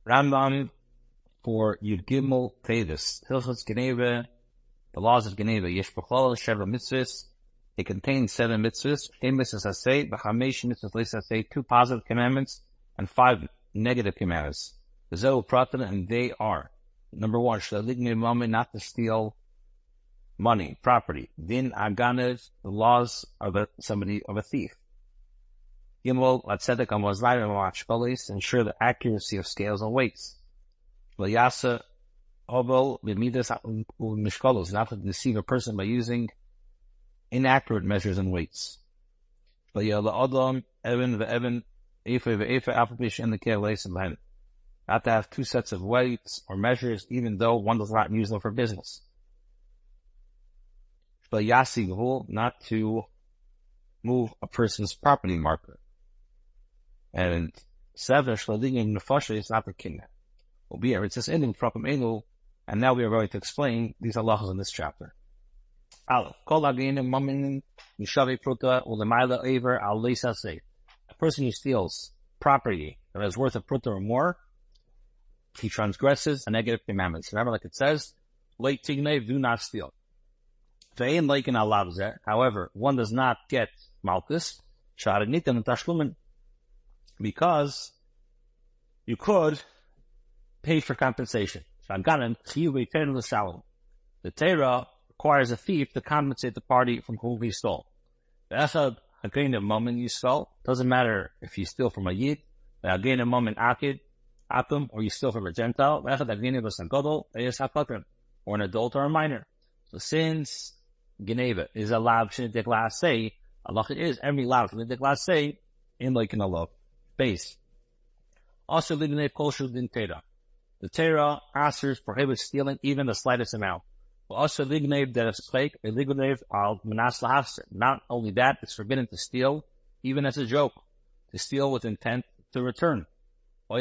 Rambam for Yud Gimel Tevis. Hilchos Genevah, the laws of Genevah. Yesh b'chlal sheva mitzvahs. It contains 7 mitzvahs. 10 mitzvahs asay, b'chamesh mitzvahs leis asay, 2 positive commandments, and 5 negative commandments. The Zehu Pratan, and they are: number 1, shalaligni moment, not to steal money, property. Din aganev, the laws of a thief. Gimel, latzedek amazlayim ma'achpalis, ensure the accuracy of scales and weights. Layasa obel b'midas mishkalos, not to deceive a person by using inaccurate measures and weights. Layala adam even ve'even efe ve'efe apapish in the keles and behind. Not to have 2 sets of weights or measures, even though one does not use them for business. Yasi gvul, not to move a person's property marker. And 7, shladingim nefasha is not the king. Will be it says ending from elu, and now we are going to explain these halachas in this chapter. Aleph, kol aginim mamin mishavi pruta ulemayla aver al leisasei. A person who steals property that is worth a pruta or more, he transgresses a negative commandment. Remember, like it says, leit tignev, do not steal. However, one does not get malchus, because you could pay for compensation. The Torah requires a thief to compensate the party from whom he stole. The moment you stole, doesn't matter if you steal from a yid, the moment akid, atum, or you steal from a Gentile, or an adult or a minor. So since Genevah is allowed to class say, Allah is every allowed to class say in like an Allah base. Also, the Torah answers prohibits stealing even the slightest amount. Also, not only that, it's forbidden to steal even as a joke, to steal with intent to return, or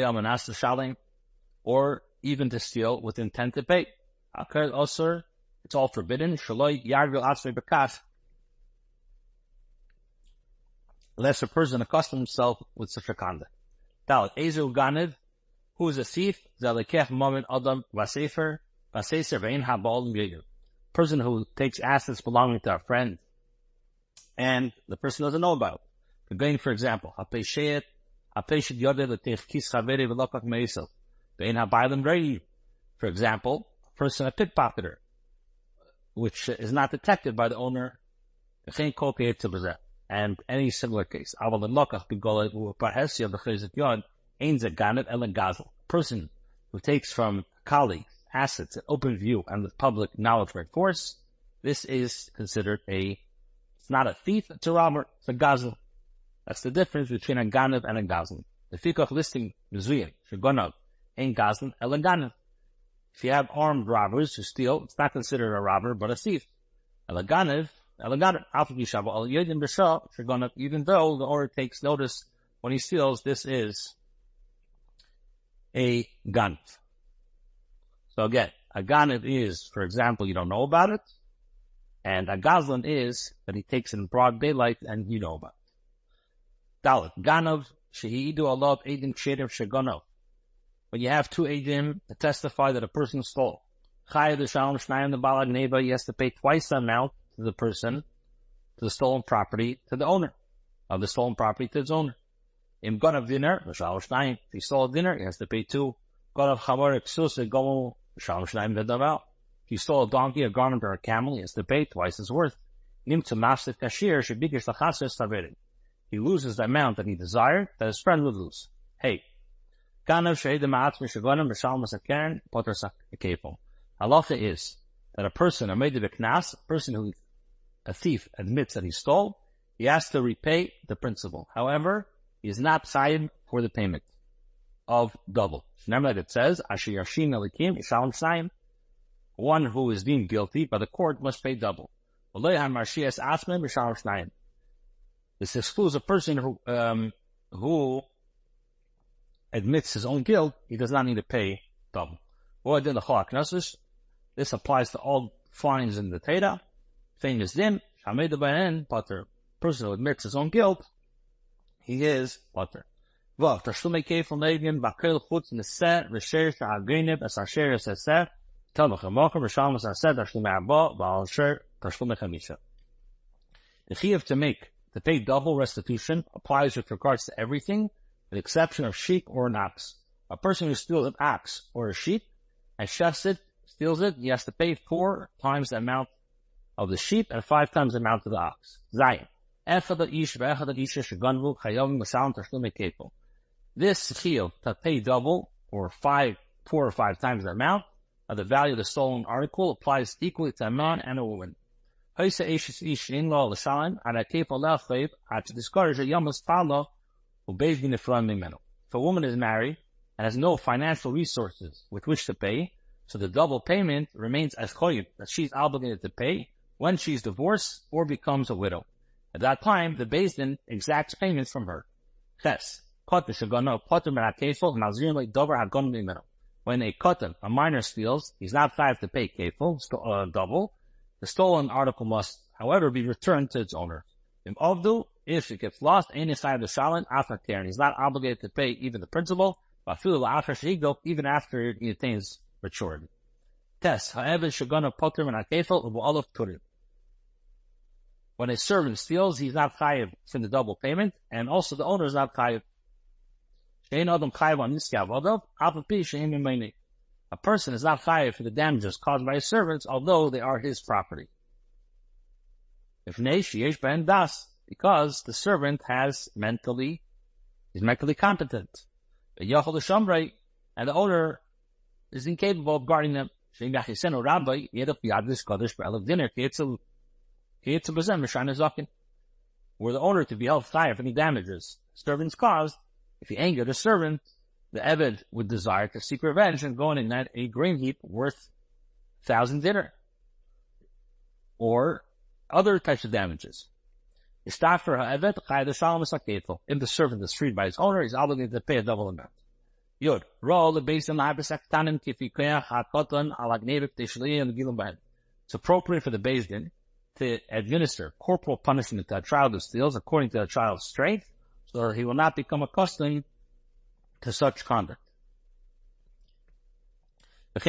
even to steal with intent to pay. Also, it's all forbidden. Unless a person accustoms himself with such a conduct. Who is a thief? Person who takes assets belonging to a friend, and the person doesn't know about it. Going, for example, for example, a person, a pickpocketer, which is not detected by the owner, and any similar case. A person who takes from colleagues assets in open view and with public knowledge by force, this is considered it's not a thief, it's a robber, it's a gazel. That's the difference between a ganav and a gazel. The fikach listing mezuyim, shegonav, ain't gazel, el ganav. If you have armed robbers who steal, it's not considered a robber, but a thief. Even though the owner takes notice when he steals, this is a ganav. So again, a ganav is, for example, you don't know about it, and a gazlan is that he takes it in broad daylight and you know about it. Dalet, ganav, shehidu alav edim kshedim shegonav. When you have 2 edim to testify that a person stole, he has to pay twice the amount to the person, to the stolen property, to the owner, of the stolen property to its owner. Im gonav dinner, if he stole a dinner, he has to pay 2. Gonav chamor eksus gomu, if he stole a donkey, a garment, or a camel, he has to pay twice his worth. He loses the amount that he desired, that his friend would lose. Hey, halacha is that a person, a thief, admits that he stole, he has to repay the principal. However, he is not signed for the payment of double. Remember that it says, one who is deemed guilty by the court must pay double. This excludes a person who admits his own guilt. He does not need to pay double. This applies to all fines in the Torah. Famous din, but the person who admits his own guilt, he is butter. Vav, Tashlumei Kefil Negin, Bakel Chutz Neset, Resher Sha'aginib, Es Asher Esesef, Tel V'Chamocha, Risham Es Aset, Tashlumei Abba, Baal Asher, Tashlumei Chamisha. The chiyuv to pay double restitution applies with regards to everything, with the exception of sheep or an ox. A person who steals an ox or a sheep and chefs it, steals it, he has to pay 4 times the amount of the sheep and 5 times the amount of the ox. Zayin. This chiyuv to pay double, or 4 or 5 times the amount of the value of the stolen article applies equally to a man and a woman. If a woman is married and has no financial resources with which to pay, so the double payment remains as choyib, that she's obligated to pay when she's divorced or becomes a widow. At that time, the Beis Din exacts payments from her. When a katan, a minor steals, he's not chayav to pay kefil, double. The stolen article must, however, be returned to its owner. If it gets lost, he's not obligated to pay even the principal, even after he attains maturity. When a servant steals, he's not chayav for the double payment, and also the owner is not chayav. A person is not chayav for the damages caused by his servants, although they are his property. Because the servant is mentally competent. And the owner is incapable of guarding them. Were the owner to be held chayav for any damages servants caused, if he angered a servant, the Eved would desire to seek revenge and go and ignite a grain heap worth 1,000 dinar, or other types of damages. If the servant is freed by his owner, he's obligated to pay a double amount. It's appropriate for the Beis Din to administer corporal punishment to a child who steals according to the child's strength, so that he will not become accustomed to such conduct. The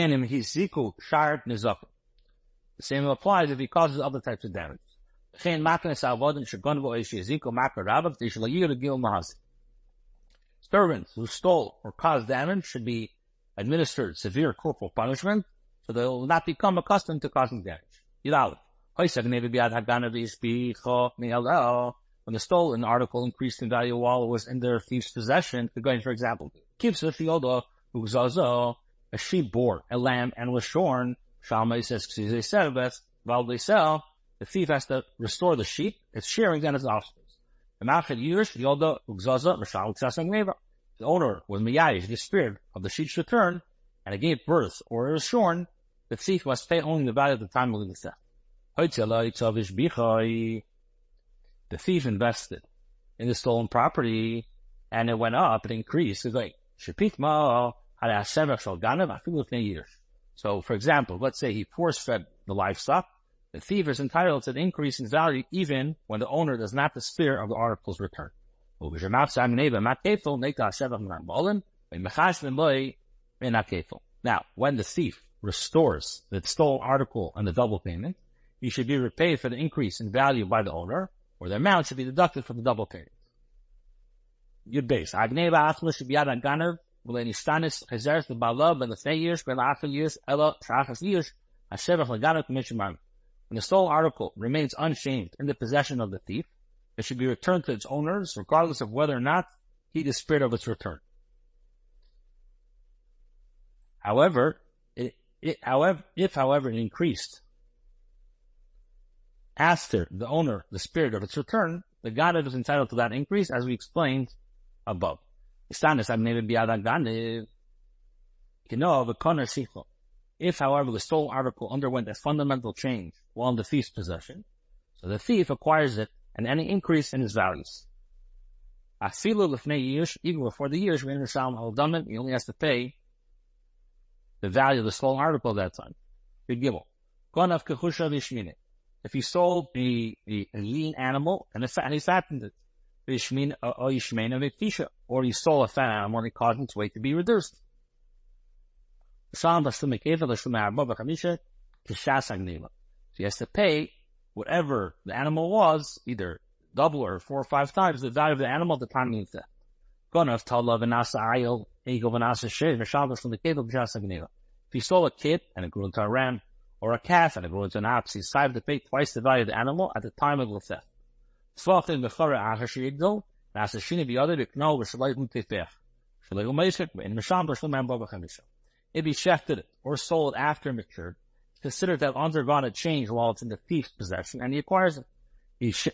same applies if he causes other types of damage. Servants who stole or caused damage should be administered severe corporal punishment, so they will not become accustomed to causing damage. When the stolen article increased in value while it was in their thief's possession, for example, a sheep bore a lamb and was shorn, the thief has to restore the sheep, its shearings, and its offspring. The owner was miyayish, the spirit of the sheep's return, and it gave birth, or it was shorn, the thief must pay only the value at the time of the theft. The thief invested in the stolen property, and it went up, it increased. It's like, so, for example, let's say he force-fed the livestock. The thief is entitled to an increase in value even when the owner does not despair of the article's return. Now, when the thief restores the stolen article and the double payment, he should be repaid for the increase in value by the owner, or the amount should be deducted from the double payment. Yud Beis. When the stolen article remains unchanged in the possession of the thief, it should be returned to its owners, regardless of whether or not he despaired of its return. However, if it increased after the owner despaired of its return, the Ganav is entitled to that increase, as we explained above. If, however, the stolen article underwent a fundamental change while in the thief's possession, so the thief acquires it and any increase in its values. Even before the years, he only has to pay the value of the stolen article at that time. If he sold a lean animal and he fattened it, or he stole a fat animal and he caused its weight to be reduced. So he has to pay whatever the animal was, either double or 4 or 5 times the value of the animal at the time of the theft. If he stole a kid and it grew into a ram, or a calf and it grew into an ox, he's liable to pay twice the value of the animal at the time of the theft. If he shefted it or sold it after it matured, consider that undergone a change while it's in the thief's possession and he acquires it. He's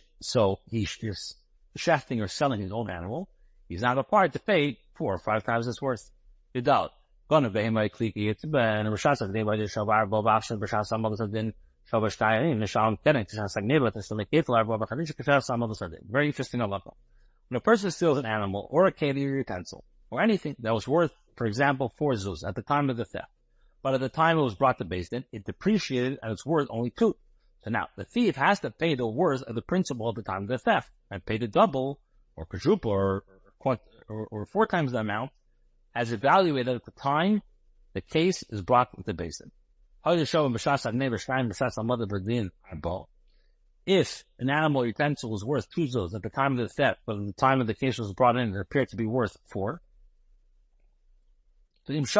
shefting or selling his own animal. He's not required to pay 4 or 5 times its worth. You doubt. If the very interesting halacha. When a person steals an animal or a keli or utensil or anything that was worth, for example, 4 zuz at the time of the theft, but at the time it was brought to Beis Din, it depreciated and it's worth only 2. So now the thief has to pay the worth of the principal at the time of the theft and pay the double or quadruple or 4 times the amount as evaluated at the time the case is brought to Beis Din. If an animal utensil was worth 2 zuz at the time of the theft, but at the time of the case was brought in, it appeared to be worth 4. If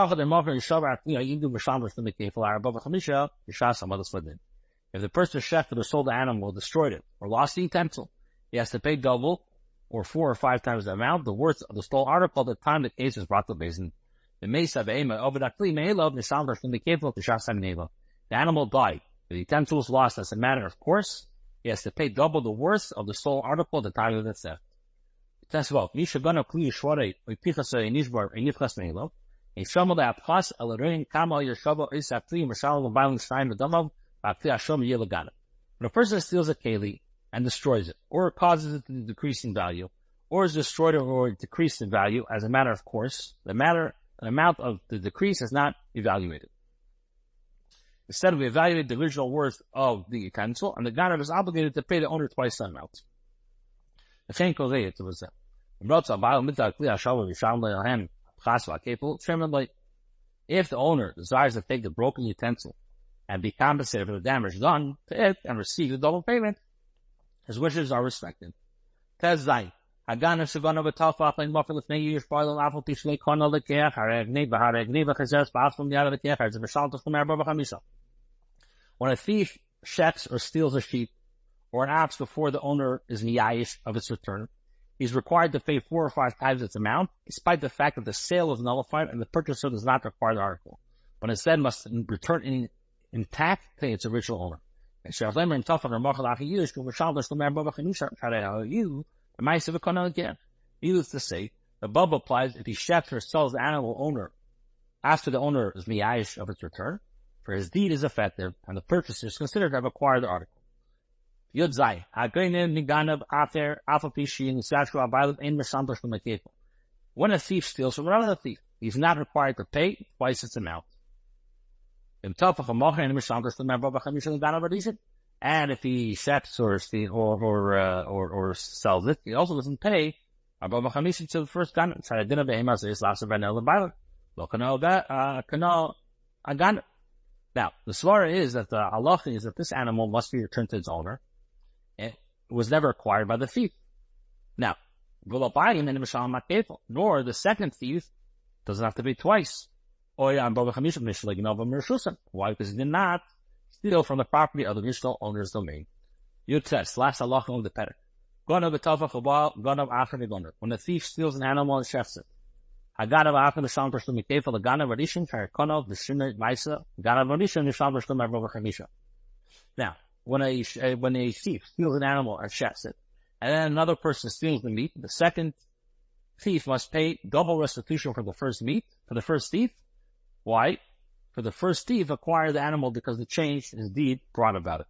the person shefted or sold the animal, or destroyed it, or lost the utensil, he has to pay double or 4 or 5 times the amount, the worth of the stolen article at the time the case is brought to Beis Din. The animal died. The utensil was lost as a matter of course. He has to pay double the worth of the stolen article at the time of the theft. When a person steals a keli and destroys it, or causes it to decrease in value, or is destroyed or decreased in value as a matter of course, the amount of the decrease is not evaluated. Instead, we evaluate the original worth of the utensil, and the ganav is obligated to pay the owner twice the amount. If the owner desires to take the broken utensil and be compensated for the damage done to it and receive the double payment, his wishes are respected. The When a thief shecks or steals a sheep or an ox before the owner is miyayish of its return, he's required to pay 4 or 5 times its amount, despite the fact that the sale is nullified and the purchaser does not require the article, but instead must return intact to its original owner. Needless to say, the above applies if he shecks or sells the animal owner after the owner is miyayish of its return, for his deed is effective and the purchaser is considered to have acquired the article. When a thief steals from another thief, he is not required to pay twice its amount. And if he shecks or sells it, he also doesn't pay to the first gun. Now, the svara is that the halacha is that this animal must be returned to its owner. It was never acquired by the thief. Now, nor the second thief doesn't have to pay twice. Why? Because he did not steal from the property of the original owner's domain. Yud last halacha of the perek. When a thief steals an animal and shefts it, now, when a thief steals an animal and shefts it, and then another person steals the meat, the second thief must pay double restitution for the first meat, for the first thief. Why? For the first thief acquired the animal because the change in his deed brought about it.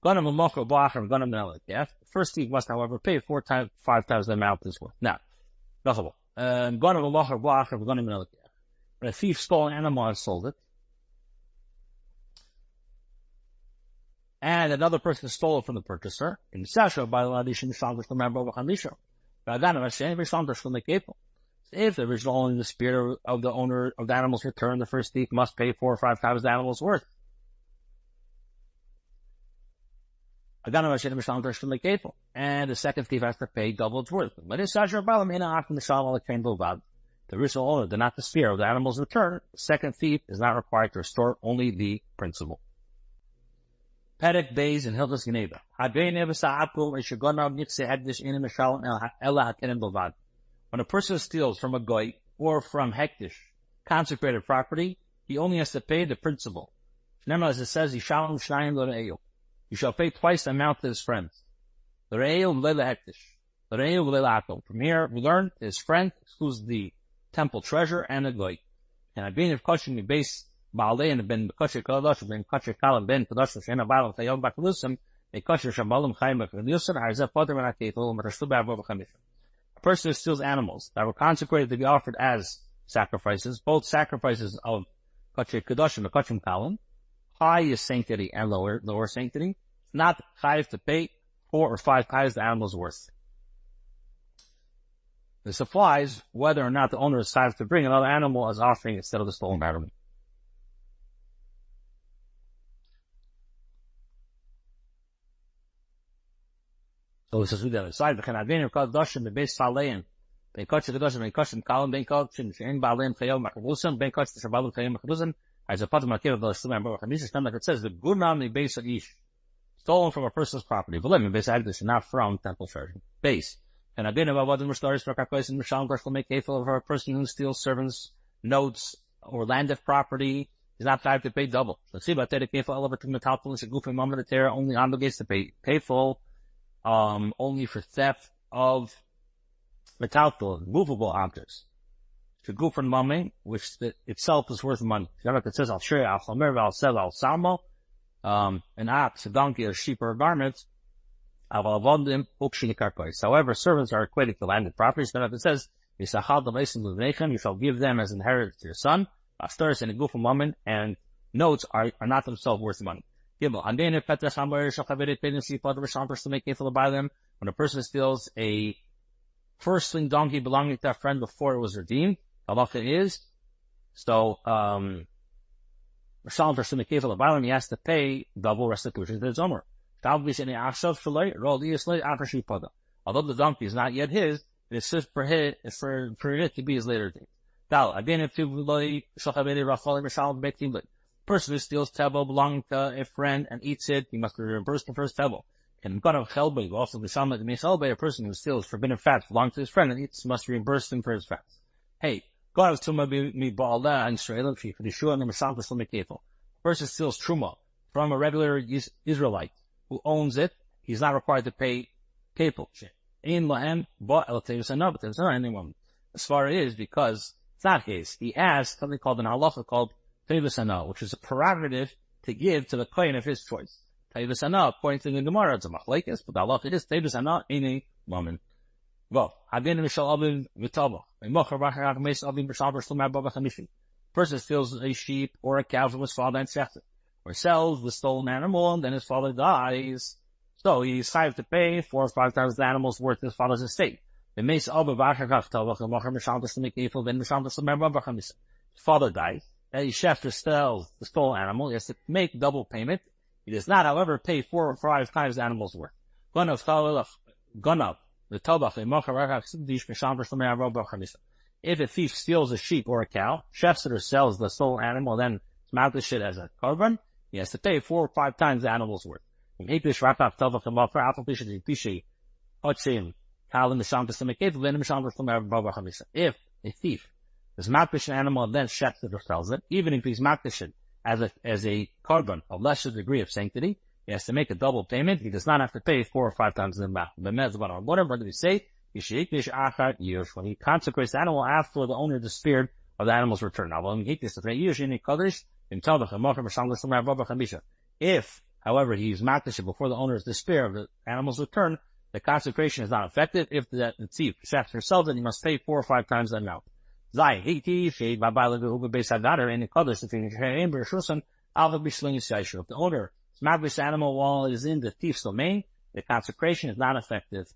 The first thief must, however, pay 4 times, 5 times the amount this worth. Now, when a thief stole an animal and sold it, and another person stole it from the purchaser, in Sasha, by the addition of the member of Hamisha. If the original owner in the spirit of the owner of the animal's return, the first thief must pay 4 or 5 times the animal's worth. And the second thief has to pay double its worth. The original owner did not the spirit of the animal's return. The second thief is not required to restore only the principal. Perek Beis in Hilchos Genevah. When a person steals from a goy or from hektish, consecrated property, he only has to pay the principal. As it says, you shall pay twice the amount to his friends. From here, we learn his friend excludes the temple treasure and the goy. And I've been kosher me base Ba'alein ben kosher kaladosh ben kosher kalam ben kadosh shena ba'alam chayom ba'kalusam a kosher shabalim chayim ba'kalusam harzeh poter ben akeitul m'rashtu ba'avor b'chamisha. A person who steals animals that were consecrated to be offered as sacrifices, both sacrifices of kosher kadosh and kosher kalam, highest sanctity and lower sanctity, not chayiv to pay 4 or 5 times the animal's worth. This applies whether or not the owner is chayiv to bring another animal as offering instead of the stolen animal. So it says on the other side, "V'chen advenim kol doshim bebeis falein, ben kosher kedoshim ben kosher kalam ben kosher she'en ba'aleim chayom machlusam ben kosher shabalim chayom machlusam." As a part of my cave of the Shlomo Baruch HaMishnah, like it says, the gunam mi beis ish, stolen from a person's property, v'lim mi beis hagdish, not from temple treasure. Base. And advenim avodim restoris for kakois and mishal gorshel make kefil for a person who steals servants' notes or landed property. He's not allowed to pay double. Let's see about that. Kefil elevator metalpul and sheguf and moment of terror only obligates to pay full. Only for theft of metalpul, movable objects. Sheguf and mummy, which itself is worth money. It says, I'll share, I'll chomer, I'll sell, I'll salmo, an ox, a donkey, a sheep, or a garment. However, servants are equated to landed properties. Then it says, you shall give them as inheritance to your son. Astoris and a goof and mummy, and notes are not themselves worth money. When a person steals a firstling donkey belonging to a friend before it was redeemed, halacha is, so, he has to pay double restitution to his owner. Although the donkey is not yet his, it is just for it to be his later date. Person who steals tevel belonging to a friend and eats it, he must be reimbursed the first tevel. And a person who steals forbidden fat belonging to his friend and eats must reimburse him for his fats. Hey, person steals truma from a regular Israelite who owns it, he's not required to pay kefil. As far as it is, because it's not his, he has something called an halacha called Tevis Ana, which is a prerogative to give to the kohen of his choice. Tevis Ana, according to the Gemara, it's a machlekes, but the halacha is Tevis Ana in a woman. Well, person steals a sheep or a cow from his father and sells it, or sells the stolen animal, and then his father dies. So he's chayav to pay 4 or 5 times the animal's worth his father's estate. His father dies. And the shefter sells the stolen animal, he has to make double payment. He does not, however, pay 4 or 5 times the animal's worth. If a thief steals a sheep or a cow, shefter sells the stolen animal, then smaltish it as a korban, he has to pay 4 or 5 times the animal's worth. If a thief is makdish an animal and then shefter sells it, even if he's makdish it as a korban of lesser degree of sanctity, he has to make a double payment. He does not have to pay 4 or 5 times the amount. Whatever do we say? When he consecrates the animal after the owner despaired of the animal's return. If, however, he is makdish before the owner's despair of the animal's return, the consecration is not effective. If the thief shefter sells it, he must pay 4 or 5 times the amount. If the owner Magbish animal while it is in the thief's domain, the consecration is not effective.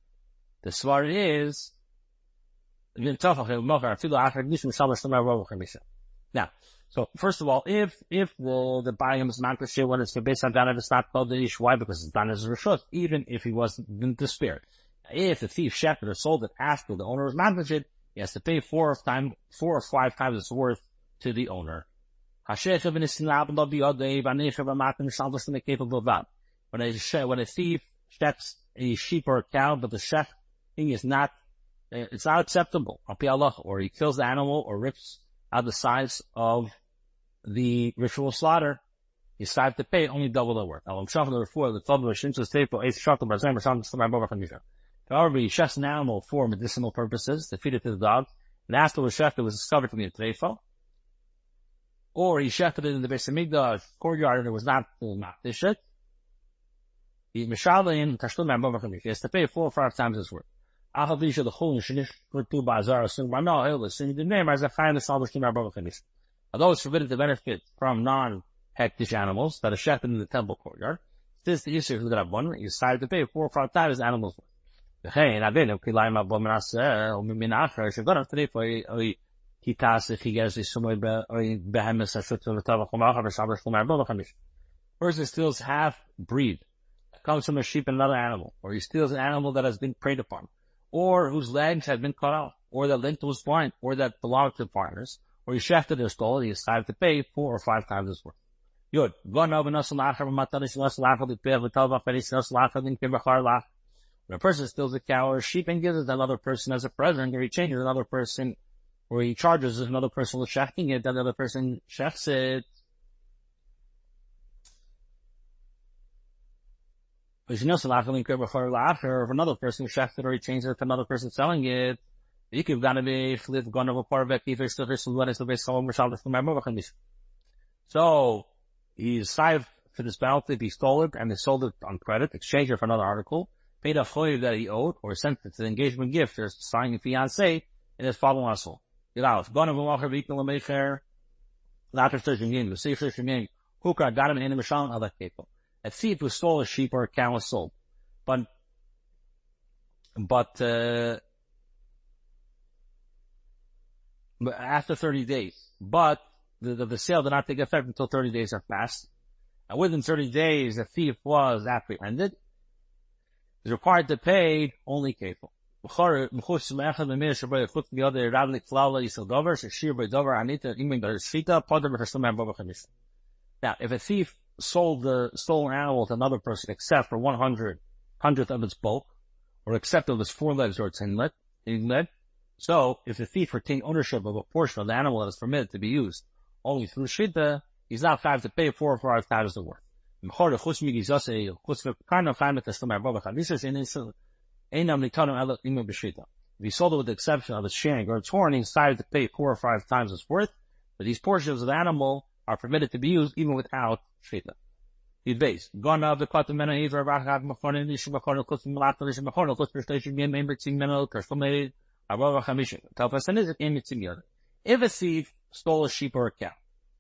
The svar is, now, so first of all, if the buying is Magbish when it's based on Dana, it's not called the ish. Why? Because it's done as a reshut, even if he wasn't despair. If the thief shechted or sold it after the owner was Magbish, he has to pay 4 or 5 times its worth to the owner. When a thief shechs a sheep or a cow, but the shechting is not, it's not acceptable, or he kills the animal or rips out the sides of the ritual slaughter, he's have to pay only double the worth. However, he shechs an animal for medicinal purposes, to feed it to the dog, and afterwards shechted was discovered to be a treifo, or he shechted it in the Beis Hamikdash courtyard and it was not makdishet, he has to pay 4 or 5 times his worth. Although it's forbidden to benefit from non-hektish animals that are shechted in the temple courtyard, since the issue is that one, you decided to pay 4 or 5 times the animal's worth. If he gets person steals half breed that comes from a sheep and another animal, or he steals an animal that has been preyed upon, or whose legs have been cut off, or that linked was blind, or that belonged to partners, or he shechted or stole it, he decided to pay 4 or 5 times his worth. Yud. When a person steals a cow or a sheep and gives it to another person as a present, or he changes another person, or he charges another person with shechting it, that other person shechs it. If another person shechs it or he changes it to another person selling it, so he's saved for this penalty if he stole it and they sold it on credit, exchanged it for another article, paid a choiv that he owed, or sent it to the engagement gift or signing a fiancé in his father-in-law. A thief who stole a sheep or a cow was sold. But after 30 days. But the sale did not take effect until 30 days have passed. And within 30 days, the thief was apprehended. Is required to pay only kefil. Now, if a thief sold the stolen animal to another person except for 100th of its bulk, or except of its 4 legs or its hind leg, so if the thief retained ownership of a portion of the animal that is permitted to be used only through shita, he's not required to pay 4 or 5 times the worth. If he sold it with the exception of its shank or its horn, he's decided to pay 4 or 5 times its worth, but these portions of the animal are permitted to be used even without shita. He's based. If a thief stole a sheep or a cow,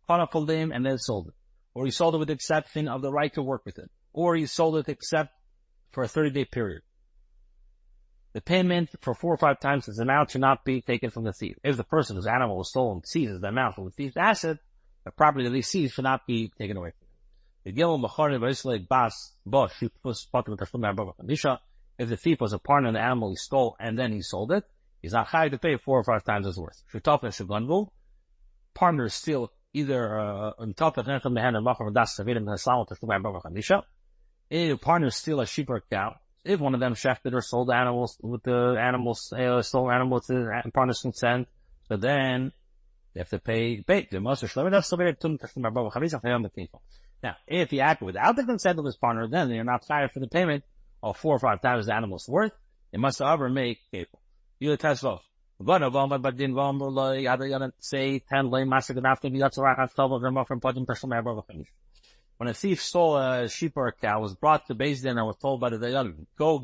and then sold it, or he sold it with the exception of the right to work with it, or he sold it except for a 30-day period, the payment for 4 or 5 times this amount should not be taken from the thief. If the person whose animal was stolen seizes the amount from the thief's asset, the property that he seized should not be taken away from him. If the thief was a partner in the animal he stole and then he sold it, he's not chayav to pay 4 or 5 times his worth. Partners steal either if partners steal a sheep or a cow, if one of them shechted or sold animals with the animals, stolen animal with the partner's consent, so then they have to pay. Now, if he acted without the consent of his partner, then they are not chayav for the payment of 4 or 5 times the animal's worth. They must, however, make kefil. You test off. Say 10 when a thief stole a sheep or a cow, was brought to Beis Din and was told by the Dayan, go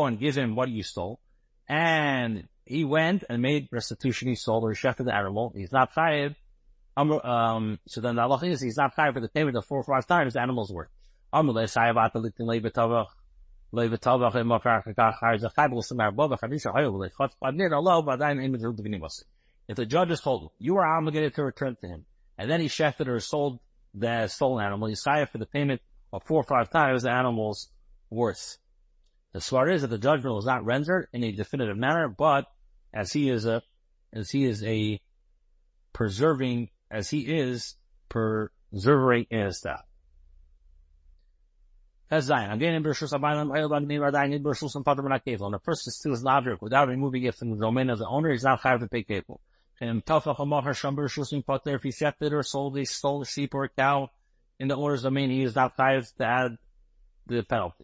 and give him what you stole. And he went and made restitution. He sold or shechted the animal. He's not chayav. So then the halacha is he's not chayav for the payment of 4 or 5 times the animal's worth. Amule Sayavata Litin Levatavach, Levatavach, and Mafrakakach, Hires a Fabulous Marbova, Hamisha Hayole, Hot, but near the low, but I'm in the Vinivas. If the judge is told, you are obligated to return to him, and then he shafted or sold the stolen animal, you sigh for the payment of 4 or 5 times the animal's worth. The svar is that the judgment was not rendered in a definitive manner, but as he is preserving in his staff. That's Zion. Again, in Bershus Abaylam, when a person steals an object without removing it from the domain of the owner, he's not chayav to pay kefil. If he shefted or sold a stolen sheep or a cow in the owner's domain, he is not chayav to add the penalty.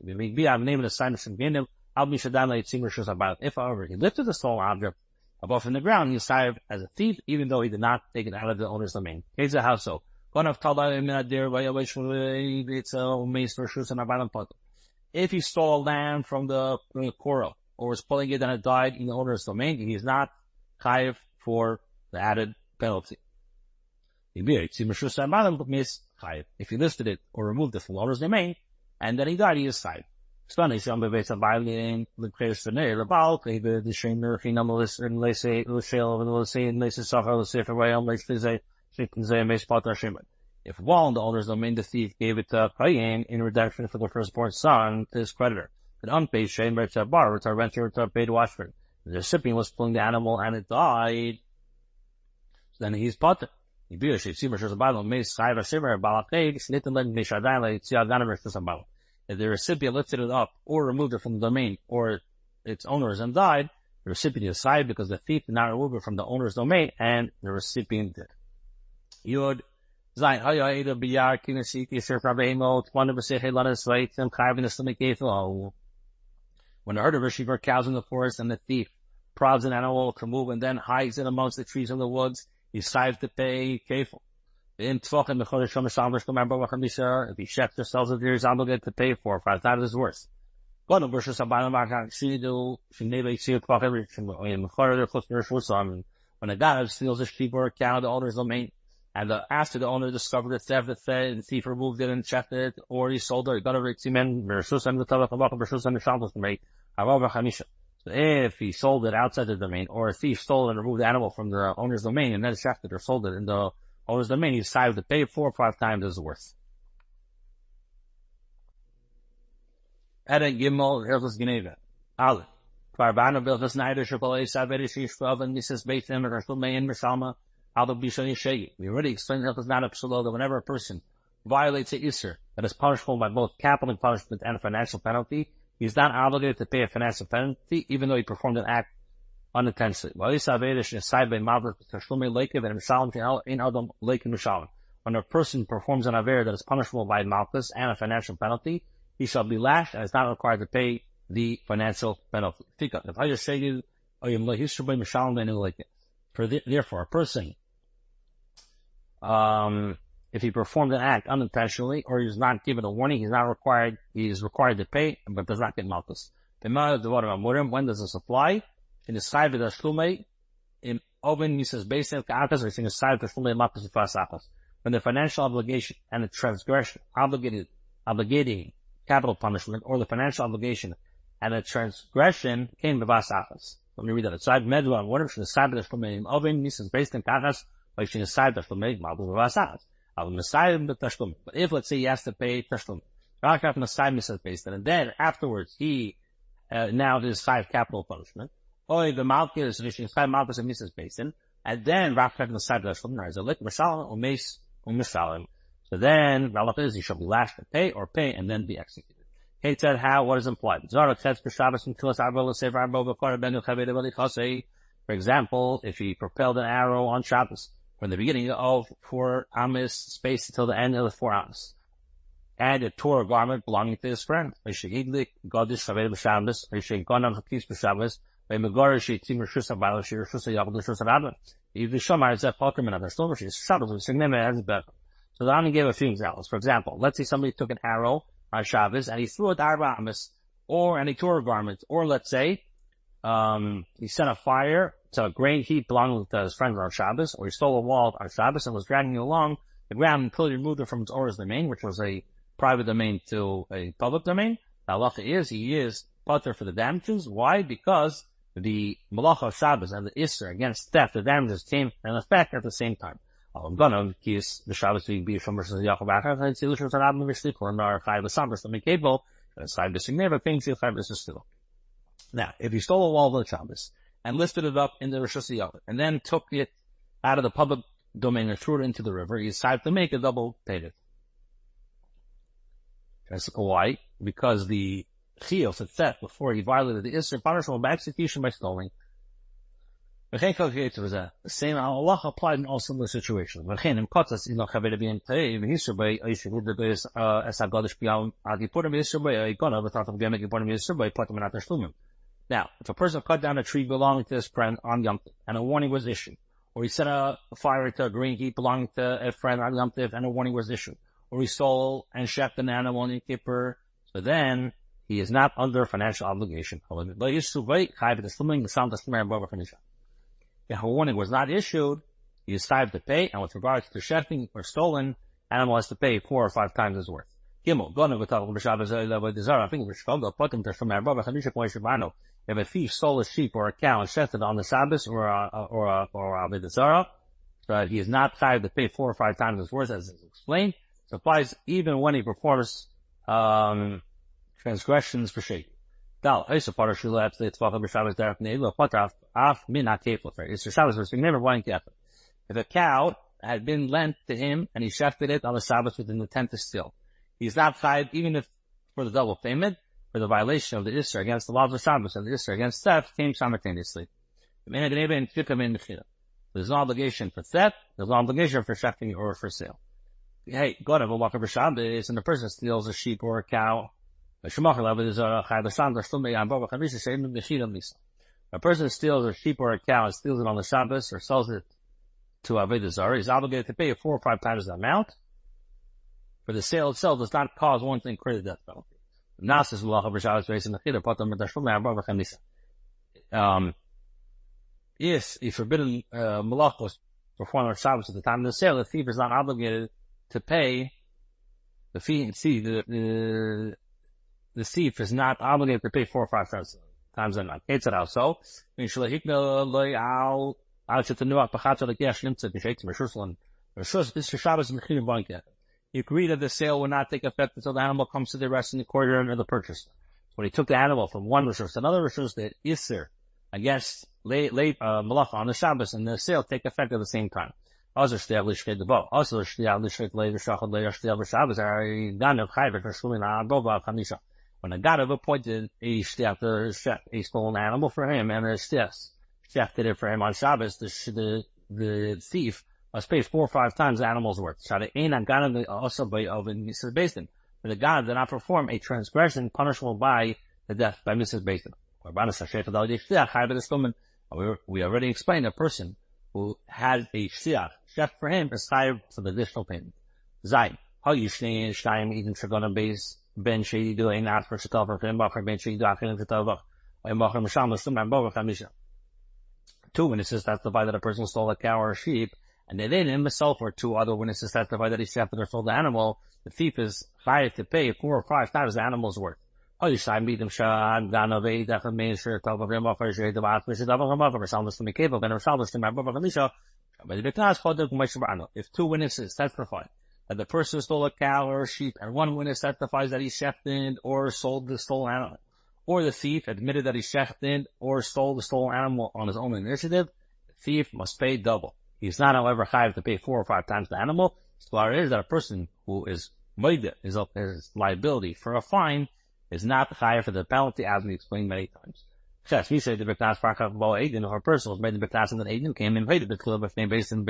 If, however, he lifted the stolen object above from the ground, he is chayav as a thief, even though he did not take it out of the owner's domain. How so? If he stole land from the corral or was pulling it and it died in the owner's domain, he is not chayav for the added penalty. If he listed it or removed it from the owner's domain and then he died, he is chayav. If while in the owner's domain the thief gave it to Kayin in redemption for the firstborn son to his creditor, an unpaid shame right to a borrower, to a renter, to a paid watchman. The recipient was pulling the animal and it died. So then he's potter. If the recipient lifted it up or removed it from the domain or its owners and died, the recipient is saved because the thief did not remove it from the owner's domain and the recipient did. Yod Zayin Hayayda Biyar Kinasiki Sir Rabbeimot, one of the Sehelanas Lights and carving the stomach gave. When the herd of sheep or cows in the forest and the thief prods an animal to move and then hides it amongst the trees in the woods, he's saved to pay kefil. If he checks or sells it, he's obligated to pay for 5 times his worth. When a guy steals a sheep or a cow, the owner's domain, and after the owner discovered the theft, the thief removed it and checked it, or he sold it, he got a so if he sold it outside the domain, or a thief stole and removed the animal from the owner's domain and then checked it or sold it in the owner's domain, he's decided to pay 4 or 5 times his worth. Eden Gimel, Hilchos Genevah. Aleph. Kvarbana Bilchos Neider Shapalei Saveri Shishvav and Mrs. Beitim and Rashulmei and Mishalma. We already explained that it's not a pseudo that whenever a person violates a Isser that is punishable by both capital punishment and a financial penalty, he is not obligated to pay a financial penalty even though he performed an act unintentionally. When a person performs an aver that is punishable by malchus and a financial penalty, he shall be lashed and is not required to pay the financial penalty. Therefore, a person, if he performed an act unintentionally or he is not given a warning, he is required to pay, but does not get malchus. When does this apply? In the side of the shlume, in oven misas basin ka'akas, or in the side of the shlume malchus v'asachas. When the financial obligation and the transgression obligating capital punishment, or the financial obligation and the transgression came v'asachas. Let me read that. Side medwa and water from the side of the shlume in oven misas basin ka'akas, like in the side of the shlume malchus v'asachas. On the side of the tashlum. But if, let's say, he has to pay tashlum, on the side misas basin, and then afterwards he now there's 5 capital punishment. Or the malchus is 5 malchus and misas basin, and then Rafkat on the side of the Shulman is a lit Mishalim or Mace or Mishalim. So then Ralach is he shall be lashed to pay or pay and then be executed. Kate said how, what is implied? For example, if he propelled an arrow on Shabbos from the beginning of 4 Amos space until the end of the 4 Amos, and it tore a garment belonging to his friend, so the Rambam gave a few examples. For example, let's say somebody took an arrow on Shabbos and he threw it to Arba Amos, and he tore a garment, or let's say, he set a fire to a grain heap belonging to his friend on Shabbos, or he stole a wall on Shabbos and was dragging it along the ground until he removed it from its owner's domain, which was a private domain to a public domain, the halacha is he is potter for the damages. Why? Because the malacha of Shabbos and the Isser against theft, the damages came in effect at the same time. I'm gonna kiss the Shabbos being be from versus Yaakov Achar, and see the Rambam Mishlik or Nar Chai L'Samber, so Mikabel, and Chai B'Signeva, Ping Sil Chai B'Signeva. Now, if he stole a wall of the Shabbos and lifted it up in the Rosh Hashanah and then took it out of the public domain and threw it into the river, he decided to make a double payment. Why? Because the Chiyos had set before he violated the Isser punishable by execution by stoning. The same Allah applied in all similar situations. Now, if a person cut down a tree belonging to his friend on Yom Tov and a warning was issued, or he set a fire to a green heap belonging to a friend on Yom Tov and a warning was issued, or he stole and shechted an animal on Yom Kippur, so then he is not under financial obligation. If a warning was not issued, he is liable to pay, and with regards to shechting or stolen, animal has to pay 4 or 5 times his worth. If a thief stole a sheep or a cow and shechted on the Shabbos or Avodah Zarah, so he is not liable to pay 4 or 5 times his worth, as is explained. It applies even when he performs transgressions for shaking. If a cow had been lent to him and he shefted it on the Sabbath with an intent to steal, he's not chayav even if for the double payment, for the violation of the Isser against the laws of Shabbos and the Isser against theft came simultaneously. There's no obligation for theft, there's no obligation for shefting or for sale. Hey, God of a walk over Shabbos and the person steals a sheep or a cow. A person steals a sheep or a cow and steals it on the Shabbos or sells it to Avodah Zarah, he's obligated to pay 4 or 5 times the amount. For the sale itself does not cause one to incur the death penalty. If a forbidden malach was performed on Shabbos at the time of the sale, the thief is not obligated to pay the fee. See, the thief is not obligated to pay 4 or 5 times the amount. It's also, you agree that the sale will not take effect until the animal comes to the rest in the courtyard of the purchaser. When he took the animal from one rishus to another rishus, the Isser against malacha on the Shabbos and the sale take effect at the same time. Also, when a Ganav appointed a stolen animal for him, and the shechted it for him on Shabbos, the thief must pay 4 or 5 times the animal's worth. For the Ganav did not perform a transgression punishable by the death by Mrs. Basin. We already explained a person who had a shech for him is chayav for the additional payment. Zayin. How you shnei shnayim eden shagona base ben sheidu ein at for shetav for him bacher ben sheidu achin shetav or bacher misham l'stumam bacher chamisha. 2 witnesses testify that a person stole a cow or a sheep, and they didn't himself or 2 other witnesses testify that he shefted or stole the animal. The thief is chayav to pay 4 or 5 times the animal's worth. How you shnayim eden shad ganavei dachem mein shetav for him bacher sheidu at for shetav or bacher misham l'stumam keva ben misham l'stumam bacher chamisha. If 2 witnesses testify that the person stole a cow or a sheep, and 1 witness testifies that he shechted or sold the stolen animal, or the thief admitted that he shechted or stole the stolen animal on his own initiative, the thief must pay double. He is not, however, chayav to pay 4 or 5 times the animal. So it is that a person who is moide, his liability for a fine, is not chayav for the penalty, as we explained many times. Yes, we say the Beknas Farkach Bo Aiden, or a person was made the Beknas and then Aiden came and paid the club if they based in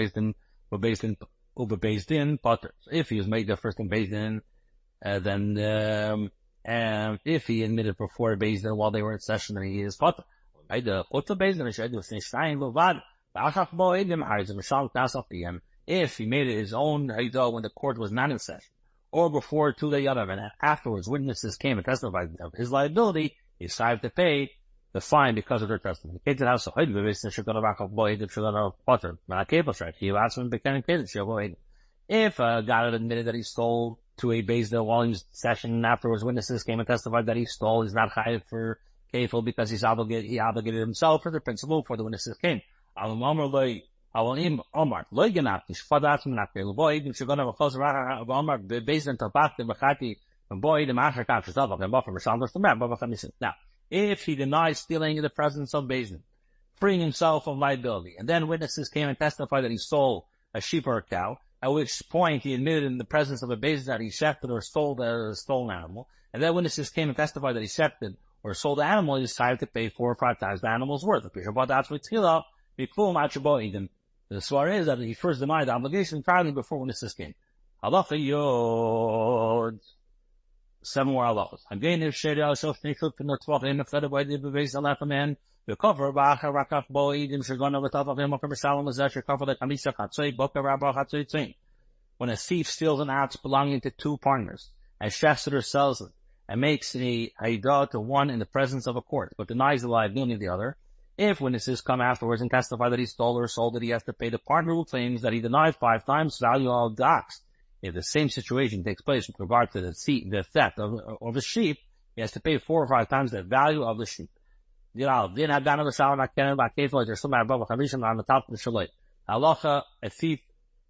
Potter. So if he was made the first in based in, then if he admitted before based in while they were in session, then he is Potter. Made the Potter based in, he said, if he made it his own Haidah when the court was not in session, or before 2 days and afterwards witnesses came and testified of his liability, he's liable to pay the fine because of their testimony. If God admitted that he stole to a Beis Din while he was in session, and afterwards witnesses came and testified that he stole. He's not chayiv for kefil because he obligated himself for the principal before the witnesses came. Now, if he denies stealing in the presence of Beis Din, freeing himself of liability, and then witnesses came and testified that he stole a sheep or a cow, at which point he admitted in the presence of a Beis Din that he shechted or stole the stolen animal, and then witnesses came and testified that he shechted or sold the animal, he decided to pay 4 or 5 times the animal's worth. The svar is that he first denied the obligation entirely before witnesses came. Halacha Yod. 7 more halachas. Again, if Sheri Shofnei in the 12 in the flooded by the Beis Din left a man, the cover Bacha Rakaf Boidim Shagona with of him from Salam was that cover the Kamisa Katsoy Boka Rabba Hatsoy. When a thief steals an ox belonging to 2 partners, and Shefster sells it, and makes a draw to one in the presence of a court, but denies the liability of the other, if witnesses come afterwards and testify that he stole or sold it, he has to pay the partner who claims that he denied 5 times value of the ox. If the same situation takes place with regard to the theft of the sheep, he has to pay 4 or 5 times the value of the sheep. Halacha, a thief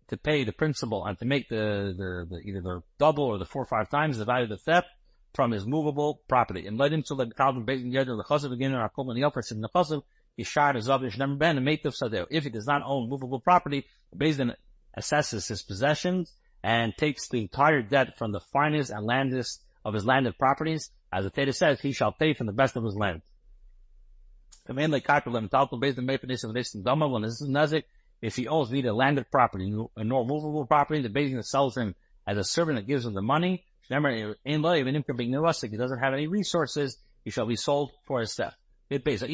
to pay the principal and to make either the double or the 4 or 5 times the value of the theft from his movable property. And let him to let Calvin Bacon together the chazal again in our Kulman the Elfers in the chazal, he shot his other never been a mate of Sadeo. If he does not own movable property, Beis Din assesses his possessions and takes the entire debt from the finest and landest of his landed properties. As the Torah says, he shall pay from the best of his land. If he owes neither landed property nor movable property, the Beis Din sells him as a servant that gives him the money. If he doesn't have any resources, he shall be sold for his theft. A man,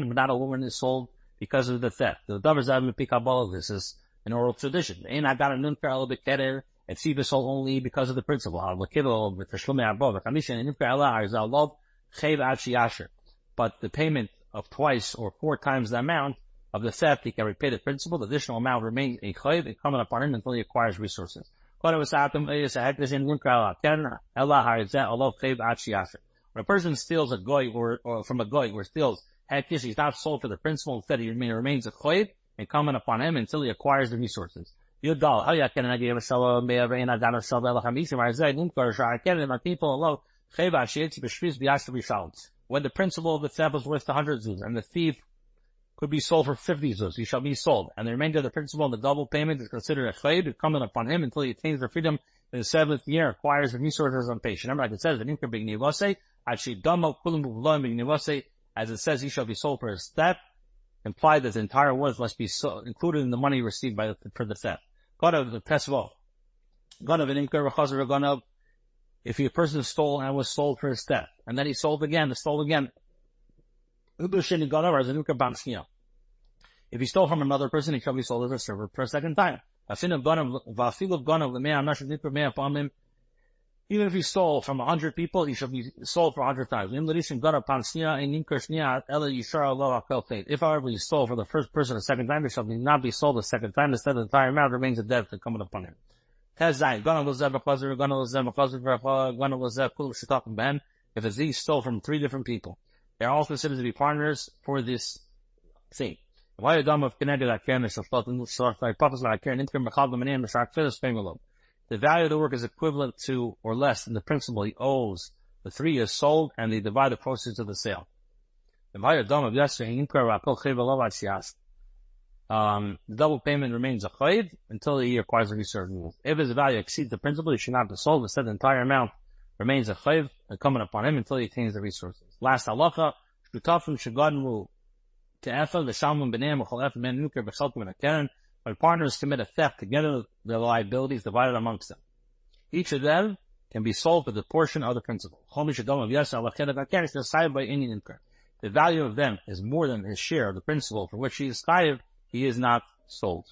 but not a woman, is sold because of the theft. This is an oral tradition. A thief is sold only because of the principle. But the payment of twice or 4 times the amount of the theft, he can repay the principal. The additional amount remains a chayv incumbent upon him until he acquires resources. When a person steals a goy or from a goy or steals hektish, he's not sold for the principal. Instead, he remains a chayv incumbent upon him until he acquires the resources. People when the principal of the theft was worth 100 zuz, and the thief could be sold for 50 zuz, he shall be sold, and the remainder of the principal and the double payment is considered a chayv incumbent upon him until he attains their freedom in the 7th year, acquires the resources on patient. Remember, like it says, as it says, he shall be sold for his theft, implied that the entire worth must be included in the money received for the theft. If a person stole and was sold for his theft, and then he stole again, if he stole from another person, he shall be sold as a servant for a second time. Even if he stole from 100 people, he shall be sold for 100 times. If, however, he stole for the first person a second time, he shall not be sold a second time. Instead, the entire amount remains a debt incumbent upon him. If a thief stole from 3 different people, they are all considered to be partners for this thing. The value of the work is equivalent to or less than the principal he owes. The 3 is sold, and they divide the proceeds of the sale. The double payment remains a chayv until he acquires the resources. If his value exceeds the principal, he should not be sold. Instead, the entire amount remains a chayv incumbent upon him until he attains the resources. Last halacha, when partners commit a theft, together their liabilities divided amongst them. Each of them can be sold for the portion of the principal. The value of them is more than his share of the principal for which he is chayiv, he is not sold.